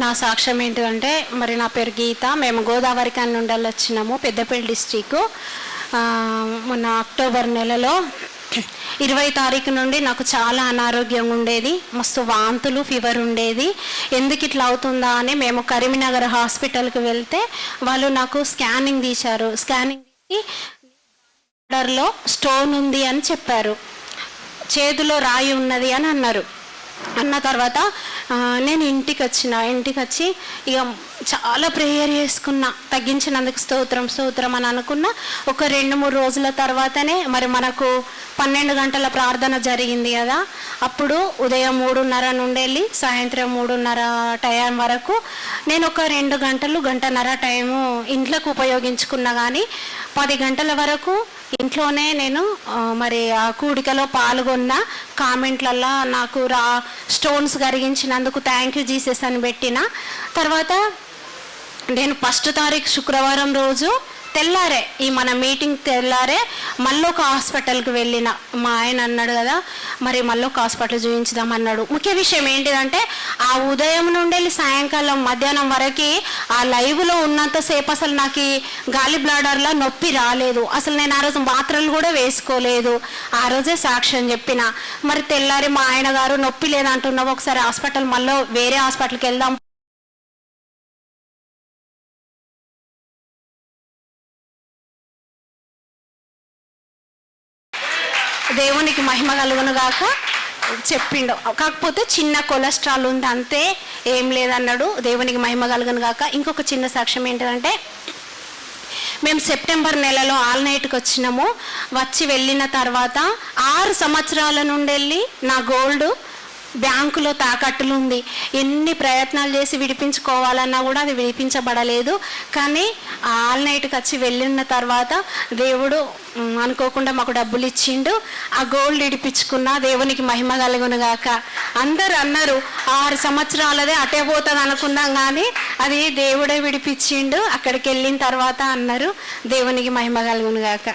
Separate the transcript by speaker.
Speaker 1: నా సాక్ష్యం ఏంటిదంటే, మరి నా పేరు గీత. మేము గోదావరి కాని నుండి వచ్చినాము, పెద్దపల్లి డిస్ట్రిక్ట్. మొన్న అక్టోబర్ నెలలో 20 తారీఖు నుండి నాకు చాలా అనారోగ్యంగా ఉండేది, మస్తు వాంతులు, ఫీవర్ ఉండేది. ఎందుకు ఇట్లా అవుతుందా అని మేము కరీంనగర్ హాస్పిటల్కి వెళ్తే వాళ్ళు నాకు స్కానింగ్ తీశారు. స్కానింగ్ తీసి లో స్టోన్ ఉంది అని చెప్పారు, చేతిలో రాయి ఉన్నది అని అన్నారు. అన్న తర్వాత నేను ఇంటికి వచ్చి ఇక చాలా ప్రేయర్ చేసుకున్నా, తగ్గించినందుకు స్తోత్రం అని అనుకున్నా. ఒక 2-3 రోజుల తర్వాతనే మరి మనకు 12 గంటల ప్రార్థన జరిగింది కదా, అప్పుడు ఉదయం 3:30 నుండి వెళ్ళి సాయంత్రం 3:30 టైం వరకు నేను ఒక 2 గంటలు, 1:30 టైము ఇంట్లోకి ఉపయోగించుకున్నా. కానీ 10 గంటల వరకు ఇంట్లోనే నేను మరి ఆ కూడికలో పాల్గొన్న. కామెంట్లల్లో నాకు స్టోన్స్ కరిగించినందుకు థ్యాంక్ యూ జీసస్ అని పెట్టిన. తర్వాత నేను 1 తారీఖు శుక్రవారం రోజు తెల్లారే, ఈ మన మీటింగ్ తెల్లారే మళ్ళీ ఒక హాస్పిటల్కి వెళ్ళిన. మా ఆయన అన్నాడు కదా, మరి మళ్ళీ ఒక హాస్పిటల్ చూపించుదాం అన్నాడు. ముఖ్య విషయం ఏంటిదంటే, ఆ ఉదయం నుండి వెళ్ళి సాయంకాలం మధ్యాహ్నం వరకు ఆ లైవ్లో ఉన్నంతసేపు అసలు నాకు గాలి బ్లాడర్లో నొప్పి రాలేదు. అసలు నేను ఆ రోజు మాత్రలు కూడా వేసుకోలేదు. ఆ రోజే సాక్ష్యం చెప్పిన. మరి తెల్లారి మా ఆయన గారు నొప్పి లేదంటున్నావు, ఒకసారి హాస్పిటల్ మళ్ళీ వేరే హాస్పిటల్కి వెళ్దాం. దేవునికి మహిమ కలుగును గాక చెప్పిండు. కాకపోతే చిన్న కొలెస్ట్రాల్ ఉంది అంతే, ఏం లేదన్నాడు. దేవునికి మహిమ కలుగును గాక. ఇంకొక చిన్న సాక్ష్యం ఏంటంటే, మేము సెప్టెంబర్ నెలలో ఆల్నైట్కి వచ్చినాము. వచ్చి వెళ్ళిన తర్వాత 6 సంవత్సరాల నుండి వెళ్ళి నా గోల్డ్ బ్యాంకులో తాకట్టులు ఉంది. ఎన్ని ప్రయత్నాలు చేసి విడిపించుకోవాలన్నా కూడా అది విడిపించబడలేదు. కానీ ఆల్ నైట్కి వచ్చి వెళ్ళిన తర్వాత దేవుడు అనుకోకుండా మాకు డబ్బులు ఇచ్చిండు. ఆ గోల్డ్ విడిపించుకున్నా. దేవునికి మహిమ కలుగును గాక. అందరు అన్నారు 6 సంవత్సరాలదే అటే పోతుంది అనుకున్నాం, కానీ అది దేవుడే విడిపించిండు. అక్కడికి వెళ్ళిన తర్వాత అన్నారు దేవునికి మహిమ కలుగును గాక.